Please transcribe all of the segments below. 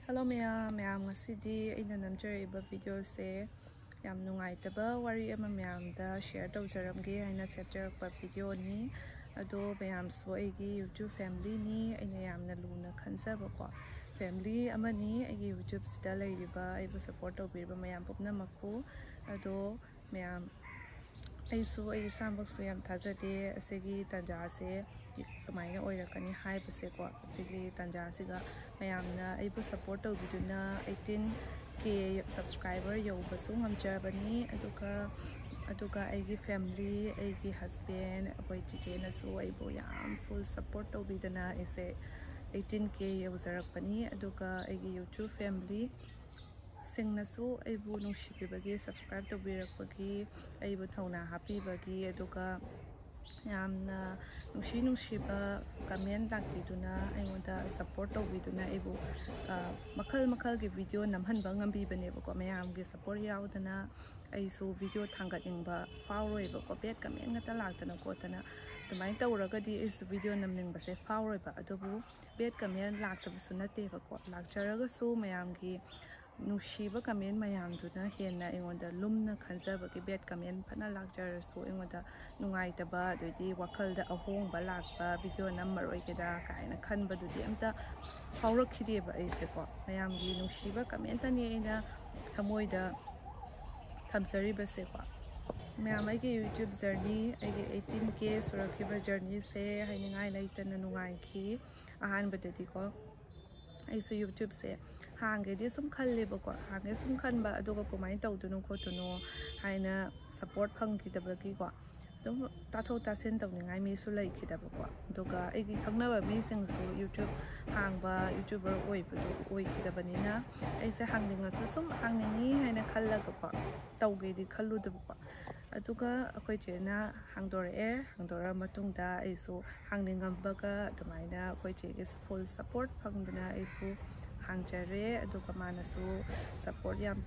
Hello ma'am ngasi aina namjariba video se yam nungaitaba wari ama ma'amda share tawjaramge aina setjarakpa video ni ado ma'am so aigi YouTube family ni aina yamna luna khanjaba ko family amani aigi YouTube sida lairiba aibu support tawbiriba ma'am pupnamakku ado ma'am aisu ai sambaksu yam thajade asigi tanja se sumaina oirakani haibase ko asigi tanja siga mayamna aibu support tawbiduna 18k subscriber yobasu ngamjabani aduga aigi family aigi husband akoi chiche na su aibu yam full support tawbidana ise 18k yozarakpani aduga aigi YouTube family singnasu aibu nungshibibagi subscribe tawbirakpagi aibu thawna hapibagi aduga yamna nungshiba comment lakbiduna aingoda support tawbiduna aibu makal gi video namhanba ngambibane bako mayamgi support yaudana aisu video thangatningba fawroiba ko bet comment ngata laktana kotana tumai tawragadi is video namningbase fawroiba adubu bet comment laktabasu nate bako lakjaraga su mayamgi nushiba comment mayamduna henna aingoda lumna khanjabagi bet comment phana lakjarasu aingoda nungaitaba adidi wakalda ahongba lakba video nammaroigeda kaina khanbadudi amta fawrakhideba aise ko mayamgi nushiba comment ani aina thamoida thamsaribase ko mayam aigi YouTube journey aigi 18k surakhiba journey se hainingai laitana nungaikhi ahanbadadi ko aisu YouTube se hangedi sum khallebako hange sum khanba aduga komai tawdunu khotunu haina support phangkidabagi ko dum tatho tasen tawningai mi su laikhidabako aduga aigi khangnaba mi singsu YouTube hangba YouTuber oikidabanina aise hangningasu sum hangningi haina khallaga ko tawgedi khalludabako aduga akoi chena hangdora matungda aisu hangningambaga adamaina akoi chege full support phangduna aisu hangjare aduga manasu support yam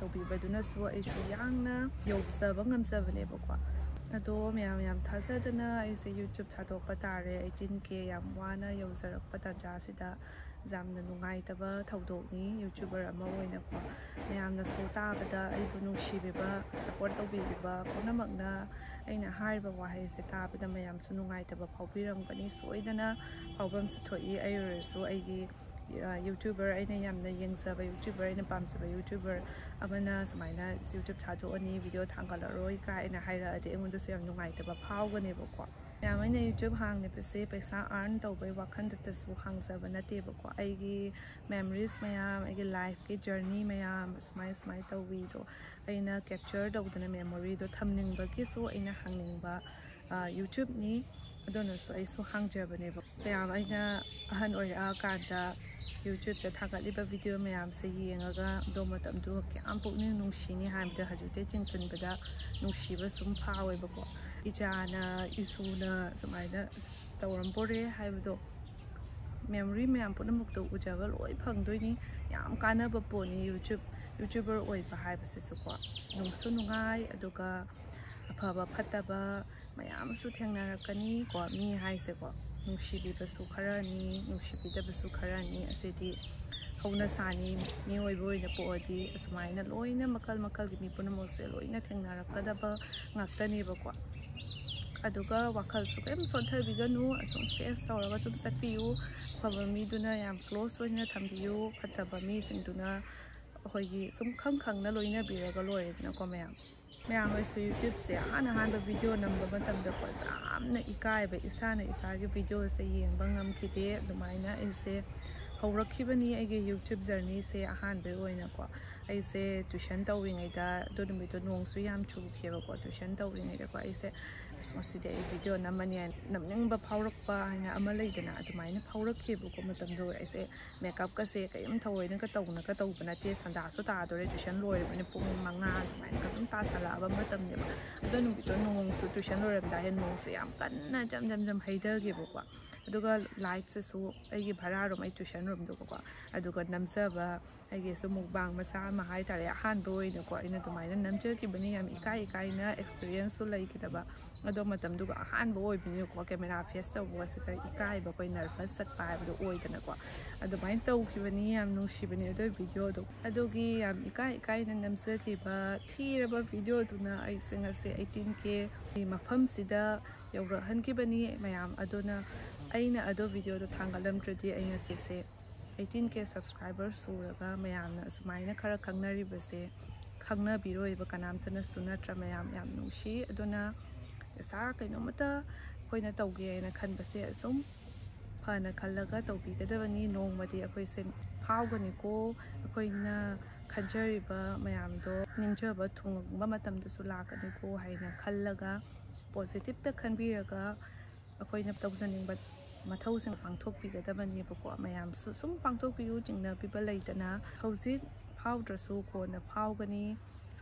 tawbibaduna su aisu yangna yobsaba ngamsabane bako ado miyam thajadana aise YouTube thadokpa tare 18k yam wana yawzarakpa tanjasida jamna nungaitaba thawdokni YouTuber ama oina ko miyamna so tabada aibu nungshibiba support tawbibiba punamakna aina hariba wahaise tabada mayamsu nungaitaba phawbiramgani soidana phawbamsu thoi ayurasu aigi YouTuber aina yamna yengzaba YouTuber aina pamsaba YouTuber amana sumaina YouTube thadokani video thangalaroi ka aina haira ade engondasu yam nungaitaba phawgane bako yamaina YouTube hangne pese paisa earn tawbai wakhandatasu hangzaba nate bako aigi memories mayam aigi life ki journey mayam smai tawido aina capture tawdana memory do thamningbagi so aina hangningsba YouTube ni adona so aisu hangjabane bako yam aina ahan oira kanda YouTube ta thagaliba video mayam se yengaga do matamdu kyam pukning nungshini haimda hajute chingsunbada nungshiba sum phawe bako ijana isuna samaina tawrambore haibdo memory mayam punamukto ujaba loi phangdoini yam kanaba poni YouTuber oiba haibasisu ko nungsu nungai aduga afaba phataba mayam su thengnarakani ko mi haise ko nungshibibasu kharani nungshibidabasu kharani asedi hauna sani mi oiboina poadi asmaina loina makal gi mi punamose loina thengnarakadaba ngaktani bako aduga wakal su kem sonthabiganu asum face tawraga tum satpiu phaba mi duna yam close oina thambiu phataba mi singduna hoigi sum khangna loina biraga loirena ko mayam aisu YouTube se hana video number matamda ko samna ikaiba isana isagi video se yengba ngamkhide adumaina aise hawrakhibani aige YouTube journey se ahanbe oina ko aise tuition tawingaida donumito nongsu yam chukheba ko tuition tawingaida ko aise aside video namani namningba phawrakpa haina amalaidana adumaina phawrakheba ko matamdo aise makeup ka se kayam thawoina ka tawbana te sanda so ta dore tuition loirabane pung manga adumaina ka tum ta sala aba matamne donumito nongsu tuition loiramda he nongsu yam kanna jam haidage boko ꯑꯗꯨꯒ ꯂꯥꯏꯠꯁꯤꯁꯨ ꯑꯩꯒꯤ ꯚꯔꯥꯔꯣꯝ ꯑꯩ tuition ꯔꯨꯝꯗꯨꯀꯣ ꯑꯗꯨꯒ ꯅꯝꯖꯕ ꯑꯩꯒꯤꯁꯨ mukbang ꯃꯆꯥ ꯑꯃ ꯍꯥꯏꯇꯥꯔꯦ ꯑꯍꯥꯟꯕ ꯑꯣꯏꯅꯀꯣ ꯑꯩꯅ ꯑꯗꯨꯃꯥꯏꯅ ꯅꯝꯖꯈꯤꯕꯅꯤ ꯌꯥꯝ ꯏꯀꯥꯏꯅ ꯑꯦꯛꯁꯄꯤꯔꯤꯌꯦꯟꯁꯁꯨ ꯂꯩꯈꯤꯗꯕ ꯑꯗꯣ ꯃꯇꯝꯗꯨꯒ ꯑꯍꯥꯟꯕ ꯑꯣꯏꯕꯅꯤꯅꯀꯣ ꯀꯦꯃꯦꯔꯥ ꯐꯦꯁ ꯇꯧꯕꯒꯁꯦ ꯈꯔ ꯏꯀꯥꯏꯕ ꯑꯩꯈꯣꯏ ꯅꯔꯚꯁ ꯆꯠꯄ ꯍꯥꯏꯕꯗꯣ ꯑꯣꯏꯗꯅꯀꯣ ꯑꯗꯨꯃꯥꯏꯅ ꯇꯧꯈꯤꯕꯅꯤ ꯌꯥꯝ ꯅꯨꯡꯁꯤꯕꯅꯤ ꯑꯗꯨꯒꯤ ꯚꯤꯗꯤꯑꯣꯗꯣ ꯑꯗꯨꯒꯤ ꯌꯥꯝ ꯏꯀꯥꯏꯅ ꯅꯝꯖꯈꯤꯕ ꯊꯤꯔꯕ ꯚꯤꯗꯤꯑꯣꯗꯨꯅ ꯑꯩꯁꯦ ꯉꯁꯤ 18K ꯃꯐꯝꯁꯤꯗ ꯌꯧꯔꯛꯍꯟꯈꯤꯕꯅꯤ ꯃꯌꯥꯝ ꯑꯗꯨꯅ ꯑꯩꯅ ꯑꯗꯣ ꯚꯤꯗꯤꯑꯣꯗꯣ ꯊꯥꯡꯒꯠꯂꯝꯗ꯭ꯔꯗꯤ ꯑꯩ ꯉꯁꯤꯁꯦ 18K ꯁꯕꯁꯀ꯭ꯔꯥꯏꯕꯔ ꯁꯨꯔꯒ ꯃꯌꯥꯝꯅ ꯑꯁꯨꯃꯥꯏꯅ ꯈꯔ ꯈꯪꯅꯔꯤꯕꯁꯦ ꯈꯪꯅꯕꯤꯔꯣꯏꯕ ꯀꯅꯥꯝꯇꯅꯁꯨ ꯅꯠꯇ꯭ꯔ ꯃꯌꯥꯝ ꯌꯥꯝ ꯅꯨꯡꯁꯤ ꯑꯗꯨꯅ ꯁꯥꯔ ꯀꯩꯅꯣꯃꯇ ꯑꯩꯈꯣꯏꯅ ꯇꯧꯒꯦ ꯍꯥꯏꯅ ꯈꯟꯕꯁꯦ ꯑꯁꯨꯝ ꯐꯅ ꯈꯜꯂꯒ ꯇꯧꯕꯤꯒꯗꯕꯅꯤ ꯅꯣꯡꯃꯗꯤ ꯑꯩꯈꯣꯏꯁꯦ ꯐꯥꯎꯒꯅꯤꯀꯣ ꯑꯩꯈꯣꯏꯅ ꯈꯟꯖꯔꯤꯕ ꯃꯌꯥꯝꯗꯣ ꯅꯤꯡꯖꯕ ꯊꯨꯡꯕ ꯃꯇꯝꯗꯁꯨ ꯂꯥꯛꯀꯅꯤꯀꯣ ꯍꯥꯏꯅ ꯈꯜꯂꯒ ꯄꯣꯖꯤꯇꯤꯞꯇ ꯈꯟꯕꯤꯔꯒ ꯑꯩꯈꯣꯏꯅ ꯇꯧꯖꯅꯤꯡꯕ ꯃꯊꯧꯁꯤꯡ ꯄꯥꯡꯊꯣꯛꯄꯤꯒꯗꯕꯅꯦꯕꯀꯣ ꯃꯌꯥꯝꯁꯨ ꯁꯨꯝ ꯄꯥꯡꯊꯣꯛꯄꯤꯌꯨ ꯆꯤꯡꯅꯕꯤꯕ ꯂꯩꯇꯅ ꯍꯧꯖꯤꯛ ꯐꯥꯎꯗ꯭ꯔꯁꯨ ꯀꯣꯟꯅ ꯐꯥꯎꯒꯅꯤ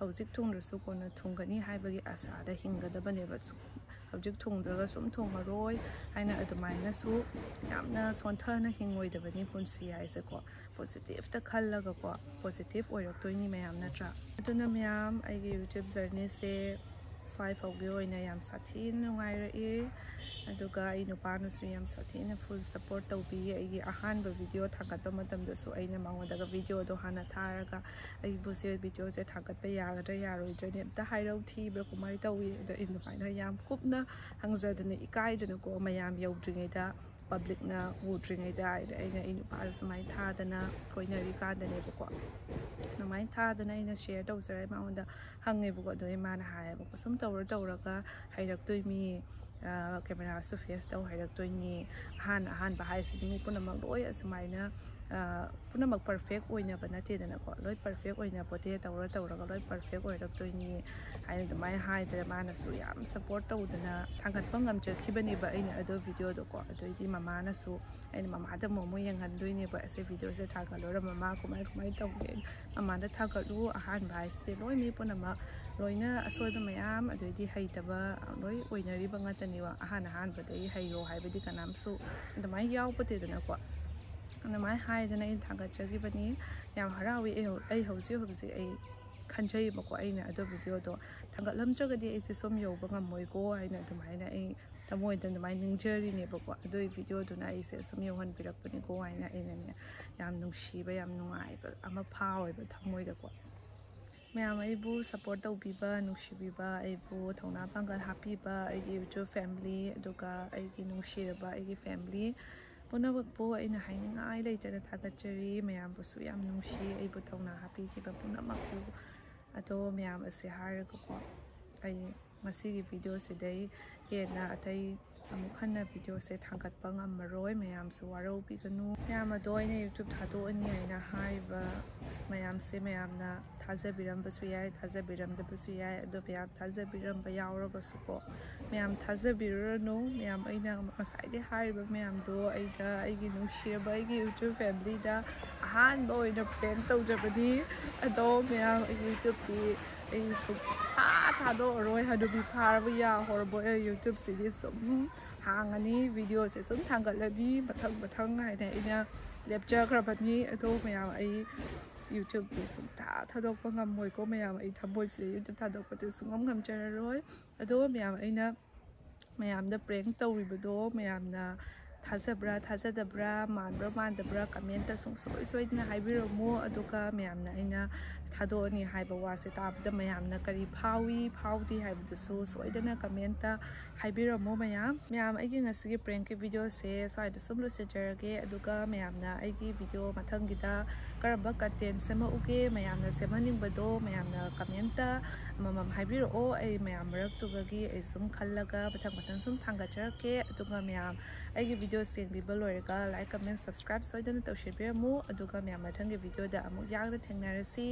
ꯍꯧꯖꯤꯛ ꯊꯨꯡꯗ꯭ꯔꯁꯨ ꯀꯣꯟꯅ ꯊꯨꯡꯒꯅꯤ ꯍꯥꯏꯕꯒꯤ ꯑꯁꯥꯗ ꯍꯤꯡꯒꯗꯕꯅꯦꯕ ꯍꯧꯖꯤꯛ ꯊꯨꯡꯗ꯭ꯔꯒ ꯁꯨꯝ ꯊꯨꯡꯉꯔꯣꯏ ꯍꯥꯏꯅ ꯑꯗꯨꯃꯥꯏꯅꯁꯨ ꯌꯥꯝꯅ ꯁꯣꯟꯊꯅ ꯍꯤꯡꯉꯣꯏꯗꯕꯅꯤ ꯄꯨꯟꯁꯤ ꯍꯥꯏꯁꯦꯀꯣ ꯄꯣꯖꯤꯇꯤꯞꯇ ꯈꯜꯂꯒꯀꯣ ꯄꯣꯖꯤꯇꯤꯞ ꯑꯣꯏꯔꯛꯇꯣꯏꯅꯤ ꯃꯌꯥꯝ ꯅꯠꯇ꯭ꯔꯥ ꯑꯗꯨꯅ ꯃꯌꯥꯝ ꯑꯩꯒꯤ ꯌꯨꯇ꯭ꯌꯨꯕ ꯖꯔꯅꯤꯁꯦ ꯁ꯭ꯋꯥꯏ ꯐꯥꯎꯒꯤ ꯑꯣꯏꯅ ꯌꯥꯝ ꯁꯥꯊꯤꯅ ꯅꯨꯡꯉꯥꯏꯔꯛꯏ ꯑꯗꯨꯒ ꯑꯩ ꯅꯨꯄꯥꯅꯁꯨ ꯌꯥꯝ ꯁꯥꯊꯤꯅ ꯐꯨꯜ ꯁꯞꯄꯣꯔꯠ ꯇꯧꯕꯤꯌꯦ ꯑꯩꯒꯤ ꯑꯍꯥꯟꯕ ꯚꯤꯗꯤꯑꯣ ꯊꯥꯒꯠꯄ ꯃꯇꯝꯗꯁꯨ ꯑꯩꯅ ꯃꯉꯣꯟꯗꯒ ꯚꯤꯗꯤꯑꯣꯗꯣ ꯍꯥꯟꯅ ꯊꯥꯔꯒ ꯑꯩꯕꯨꯁꯦ ꯚꯤꯗꯤꯑꯣꯁꯦ ꯊꯥꯒꯠꯄ ꯌꯥꯒꯗ꯭ꯔꯥ ꯌꯥꯔꯣꯏꯗ꯭ꯔꯅꯦ ꯑꯝꯇ ꯍꯥꯏꯔꯧ ꯊꯤꯕ꯭ꯔꯥ ꯀꯃꯥꯏꯅ ꯇꯧꯏ ꯑꯗꯣ ꯑꯩ ꯅꯨꯄꯥꯅ ꯌꯥꯝ ꯀꯨꯞꯅ ꯍꯪꯖꯗꯅ ꯏꯀꯥꯏꯗꯅꯀꯣ ꯃꯌꯥꯝ ꯌꯧꯗ꯭ꯔꯤꯉꯩꯗ ꯄꯕ꯭ꯂꯤꯛꯅ ꯎꯗ꯭ꯔꯤꯉꯩꯗ ꯑꯩꯅ ꯑꯩ ꯅꯨꯄꯥꯗ ꯁꯨꯃꯥꯏꯅ ꯊꯥꯗꯅ ꯀꯣꯏꯅꯔꯤꯀꯥꯟꯗꯅꯦꯕꯀꯣ ꯑꯗꯨꯃꯥꯏꯅ ꯊꯥꯗꯅ ꯑꯩꯅ ꯁꯦꯌꯔ ꯇꯧꯖꯔꯦ ꯃꯉꯣꯟꯗ ꯍꯪꯉꯦꯕꯀꯣ ꯑꯗꯣ ꯃꯥꯅ ꯍꯥꯏꯌꯦꯕꯀꯣ ꯁꯨꯝ ꯇꯧꯔꯒ ꯍꯩꯔꯛꯇꯣꯏꯅꯤ ꯀꯦꯃꯦꯔꯥꯁꯨ ꯐꯦꯁ ꯇꯧ ꯍꯩꯔꯛꯇꯣꯏꯅꯤ ꯑꯍꯥꯟꯕ ꯍꯥꯏꯁꯤꯗꯤ ꯃꯤ ꯄꯨꯝꯅꯃꯛ ꯂꯣꯏ ꯑꯁꯨꯃꯥꯏꯅ ꯄꯨꯝꯅꯃꯛ ꯄꯔꯐꯦꯛ ꯑꯣꯏꯅꯕ ꯅꯠꯇꯦꯗꯅꯀꯣ ꯂꯣꯏ ꯄꯔꯐꯦꯛ ꯑꯣꯏꯅꯕꯣꯇꯦ ꯇꯧꯔꯒ ꯂꯣꯏ ꯄꯔꯐꯦꯛ ꯑꯣꯏꯔꯛꯇꯣꯏꯅꯤ ꯍꯥꯏꯅ ꯑꯗꯨꯃꯥꯏꯅ ꯍꯥꯏꯗ꯭ꯔꯦ ꯃꯥꯅꯁꯨ ꯌꯥꯝ ꯁꯞꯄꯣꯔꯠ ꯇꯧꯗꯅ ꯊꯥꯡꯒꯠꯄ ꯉꯝꯖꯈꯤꯕꯅꯦꯕ ꯑꯩꯅ ꯑꯗꯣ ꯚꯤꯗꯤꯑꯣꯗꯣꯀꯣ ꯑꯗꯨꯏꯗꯤ ꯃꯃꯥꯅꯁꯨ ꯑꯩꯅ ꯃꯃꯥꯗ ꯑꯃꯨꯛ ꯌꯦꯡꯍꯟꯗꯣꯏꯅꯦꯕ ꯑꯁꯤ ꯚꯤꯗꯤꯑꯣꯁꯦ ꯊꯥꯒꯠꯂꯨꯔ ꯃꯃꯥ ꯀꯃꯥꯏꯅ ꯇꯧꯒꯦ ꯃꯃꯥꯗ ꯊꯥꯒꯠꯂꯨ ꯑꯍꯥꯟꯕ ꯍꯥꯏꯁꯤꯗꯤ ꯂꯣꯏ ꯃꯤ ꯄꯨꯝꯅꯃꯛ ꯂꯣꯏꯅ ꯑꯁꯣꯏꯕ ꯃꯌꯥꯝ ꯑꯗꯩꯗꯤ ꯍꯩꯇꯕ ꯂꯣꯏ ꯑꯣꯏꯅꯔꯤꯕ ꯉꯥꯛꯇꯅꯦꯕ ꯑꯍꯥꯟꯕꯗꯒꯤ ꯍꯩꯔꯣ ꯍꯥꯏꯕꯗꯤ ꯀꯅꯥꯝꯁꯨ ꯑꯗꯨꯃꯥꯏꯅ ꯌꯥꯎꯕꯗꯦꯗꯅꯀꯣ ꯑꯗꯨꯃꯥꯏꯅ ꯍꯥꯏꯗꯅ ꯑꯩꯅ ꯊꯥꯒꯠꯆꯈꯤꯕꯅꯤ ꯌꯥꯝ ꯍꯔꯥꯎꯏ ꯑꯩ ꯍꯧꯖꯤꯛ ꯑꯩ ꯈꯟꯖꯩꯌꯦꯕꯀோ ꯑꯩꯅ ꯑꯗꯣ ꯚꯤꯗꯤꯑꯣꯗꯣ ꯊꯥꯡꯒꯠꯂꯝꯗ꯭ꯔꯒꯗꯤ ꯑꯩꯁꯦ ꯁꯨꯝ ꯌꯧꯕ ꯉꯝꯃꯣꯏꯀꯣ ꯍꯥꯏꯅ ꯑꯗꯨꯃꯥꯏꯅ ꯑꯩ ꯊꯃꯣꯏꯗ ꯑꯗꯨꯃꯥꯏꯅ ꯅꯤꯡꯖꯔꯤꯅꯦꯕꯀꯣ ꯑꯗꯨꯒꯤ ꯚꯤꯗꯤꯑꯣꯗꯨꯅ ꯑꯩꯁꯦ ꯁꯨꯝ ꯌꯧꯍꯟꯕꯤꯔꯛꯄꯅꯤꯀꯣ ꯍꯥꯏꯅ ꯑꯩꯅꯅꯦ ꯌꯥꯝ ꯅꯨꯡꯁꯤꯕ ꯌꯥꯝ ꯅꯨꯡꯉꯥꯏꯕ ꯑꯃ ꯐꯥꯎꯋꯦꯕ ꯊꯃꯣꯏꯗꯀꯣ ꯃꯌꯥꯝ ꯑꯩꯕꯨ ꯁꯞꯄꯣꯔꯠ ꯇꯧꯕꯤꯕ ꯅꯨꯡꯁꯤꯕꯤꯕ ꯑꯩꯕꯨ ꯊꯧꯅꯥ ꯄꯥꯡꯒꯜ ꯍꯥꯞꯄꯤꯕ ꯑꯩꯒꯤ ꯌꯨꯇ꯭ꯌꯨꯕ ꯐꯦꯃꯤꯂꯤ ꯑꯗꯨꯒ ꯑꯩꯒꯤ ꯅꯨꯡꯁꯤꯔꯕ ꯑꯩꯒꯤ ꯐꯦꯃꯤꯂꯤ ꯄꯨꯝꯅꯃꯛꯄꯨ ꯑꯩꯅ ꯍꯥꯏꯅꯤꯡꯉꯥꯏ ꯂꯩꯇꯅ ꯊꯥꯒꯠꯆꯔꯤ ꯃꯌꯥꯝꯕꯨꯁꯨ ꯌꯥꯝ ꯅꯨꯡꯁꯤ ꯑꯩꯕꯨ ꯊꯧꯅꯥ ꯍꯥꯞꯄꯤꯈꯤꯕ ꯄꯨꯝꯅꯃꯛꯄꯨ ꯑꯗꯣ ꯃꯌꯥꯝ ꯑꯁꯤ ꯍꯥꯏꯔꯒꯀꯣ ꯑꯩ ꯉꯁꯤꯒꯤ ꯚꯤꯗꯤꯑꯣꯁꯤꯗꯩ ꯍꯦꯟꯅ ꯑꯇꯩ ꯑꯃꯨꯛ ꯍꯟꯅ ꯚꯤꯗꯤꯑꯣꯁꯦ ꯊꯥꯡꯒꯠꯄ ꯉꯝꯃꯔꯣꯏ ꯃꯌꯥꯝꯁꯨ ꯋꯥꯔꯧꯕꯤꯒꯅꯨ ꯃꯌꯥꯝ ꯑꯗꯣ ꯑꯩꯅ ꯌꯨꯇ꯭ꯌꯨꯕ ꯊꯥꯗꯣꯛꯑꯅꯤ ꯍꯥꯏꯅ ꯍꯥꯏꯔꯤꯕ ꯃꯌꯥꯝꯁꯦ ꯃꯌꯥꯝꯅ ꯊꯥꯖꯕꯤꯔꯝꯕꯁꯨ ꯌꯥꯏ ꯊꯥꯖꯕꯤꯔꯝꯗꯕꯁꯨ ꯌꯥꯏ ꯑꯗꯣ ꯃꯌꯥꯝ ꯊꯥꯖꯕꯤꯔꯝꯕ ꯌꯥꯎꯔꯒꯁꯨꯀꯣ ꯃꯌꯥꯝ ꯊꯥꯖꯕꯤꯔꯨꯔꯅꯨ ꯃꯌꯥꯝ ꯑꯩꯅ ꯉꯁꯥꯏꯗꯩ ꯍꯥꯏꯔꯤꯕ ꯃꯌꯥꯝꯗꯣ ꯑꯩꯒꯤ ꯅꯨꯡꯁꯤꯔꯕ ꯑꯩꯒꯤ ꯌꯨꯇ꯭ꯌꯨꯕ ꯐꯦꯃꯤꯂꯤꯗ ꯑꯍꯥꯟꯕ ꯑꯣꯏꯅ ꯄ꯭ꯔꯦꯡ ꯇꯧꯖꯕꯅꯤ ꯑꯗꯣ ꯃꯌꯥꯝ ꯑꯩꯒꯤ ꯌꯨꯇ꯭ꯌꯨꯕꯇꯤ ꯑꯩ ꯊꯥꯗꯣꯛꯑꯔꯣꯏ ꯍꯅꯨꯕꯤ ꯐꯥꯔꯕ ꯌꯥ ꯍꯧꯔꯕ ꯑꯩ ꯌꯨꯇ꯭ꯌꯨꯕꯁꯤꯗꯤ ꯁꯨꯝ ꯍꯥꯡꯉꯅꯤ ꯚꯤꯗꯤꯑꯣꯁꯦ ꯁꯨꯝ ꯊꯥꯡꯒꯠꯂꯅꯤ ꯃꯊꯪ ꯍꯥꯏꯅ ꯑꯩꯅ ꯂꯦꯞꯆꯈ꯭ꯔꯕꯅꯤ ꯑꯗꯣ ꯃꯌꯥꯝ ꯑꯩ ꯌꯨꯇ꯭ꯌꯨꯕꯇꯤ ꯊꯥꯗꯣꯛꯄ ꯉꯝꯃꯣꯏꯀꯣ ꯃꯌꯥꯝ ꯑꯩ ꯊꯃꯣꯏꯁꯦ ꯌꯨꯇ꯭ꯌꯨꯕ ꯊꯥꯗꯣꯛꯄꯗꯤ ꯉꯝꯖꯔꯔꯣꯏ ꯑꯗꯣ ꯃꯌꯥꯝ ꯑꯩꯅ ꯃꯌꯥꯝꯗ ꯄ꯭ꯔꯦꯡ ꯇꯧꯔꯤꯕꯗꯣ ꯃꯌꯥꯝꯅ ꯊꯥꯖꯕ꯭ꯔꯥ ꯊꯥꯖꯗꯕ꯭ꯔꯥ ꯃꯥꯟꯕ꯭ꯔꯥ ꯃꯥꯟꯗꯕ꯭ꯔꯥ ꯀꯃꯦꯟꯇ ꯁꯨꯡꯁꯣꯏ ꯁꯣꯏꯗꯅ ꯍꯥꯏꯕꯤꯔꯝꯃꯣ ꯑꯗꯨꯒ ꯃꯌꯥꯝꯅ ꯑꯩꯅ ꯊꯥꯗꯣꯛꯑꯅꯤ ꯍꯥꯏꯕ ꯋꯥꯁꯦ ꯇꯥꯕꯗ ꯃꯌꯥꯝꯅ ꯀꯔꯤ ꯐꯥꯎꯏ ꯐꯥꯎꯗꯦ ꯍꯥꯏꯕꯗꯨꯁꯨ ꯁꯣꯏꯗꯅ ꯀꯃꯦꯟꯇ ꯍꯥꯏꯕꯤꯔꯝꯃꯣ ꯃꯌꯥꯝ ꯑꯩꯒꯤ ꯉꯁꯤꯒꯤ ꯄ꯭ꯔꯦꯡꯀꯤ ꯚꯤꯗꯤꯑꯣꯁꯦ ꯁ꯭ꯋꯥꯏꯗ ꯁꯨꯝ ꯂꯣꯏꯁꯤꯟꯖꯔꯒꯦ ꯑꯗꯨꯒ ꯃꯌꯥꯝꯅ ꯑꯩꯒꯤ ꯚꯤꯗꯤꯑꯣ ꯃꯊꯪꯒꯤꯗ ꯀꯔꯝꯕ ꯀꯟꯇꯦꯟ ꯁꯦꯝꯃꯛꯎꯒꯦ ꯃꯌꯥꯝꯅ ꯁꯦꯝꯍꯟꯅꯤꯡꯕꯗꯣ ꯃꯌꯥꯝꯅ ꯀꯃꯦꯟꯇ ꯑꯃꯃꯝ ꯍꯥꯏꯕꯤꯔꯛꯑꯣ ꯑꯩ ꯃꯌꯥꯝ ꯃꯔꯛꯇꯨꯒꯤ ꯑꯩ ꯁꯨꯝ ꯈꯜꯂꯒ ꯃꯊꯪ ꯁꯨꯝ ꯊꯥꯡꯒꯠꯆꯔꯛꯀꯦ ꯑꯗꯨꯒ ꯃꯌꯥꯝ ꯑꯩꯒꯤ ꯚꯤꯗꯤꯑꯣꯁꯦ ꯌꯦꯡꯕꯤꯕ ꯂꯣꯏꯔꯒ ꯂꯥꯏꯛ ꯀꯃꯦꯟ ꯁꯕꯁꯀ꯭ꯔꯥꯏꯕ ꯁꯣꯏꯗꯅ ꯇꯧꯁꯤꯟꯕꯤꯔꯝꯃꯨ ꯑꯗꯨꯒ ꯃꯌꯥꯝ ꯃꯊꯪꯒꯤ ꯚꯤꯗꯤꯑꯣꯗ ꯑꯃꯨꯛ ꯌꯥꯡꯅ ꯊꯦꯡꯅꯔꯁꯤ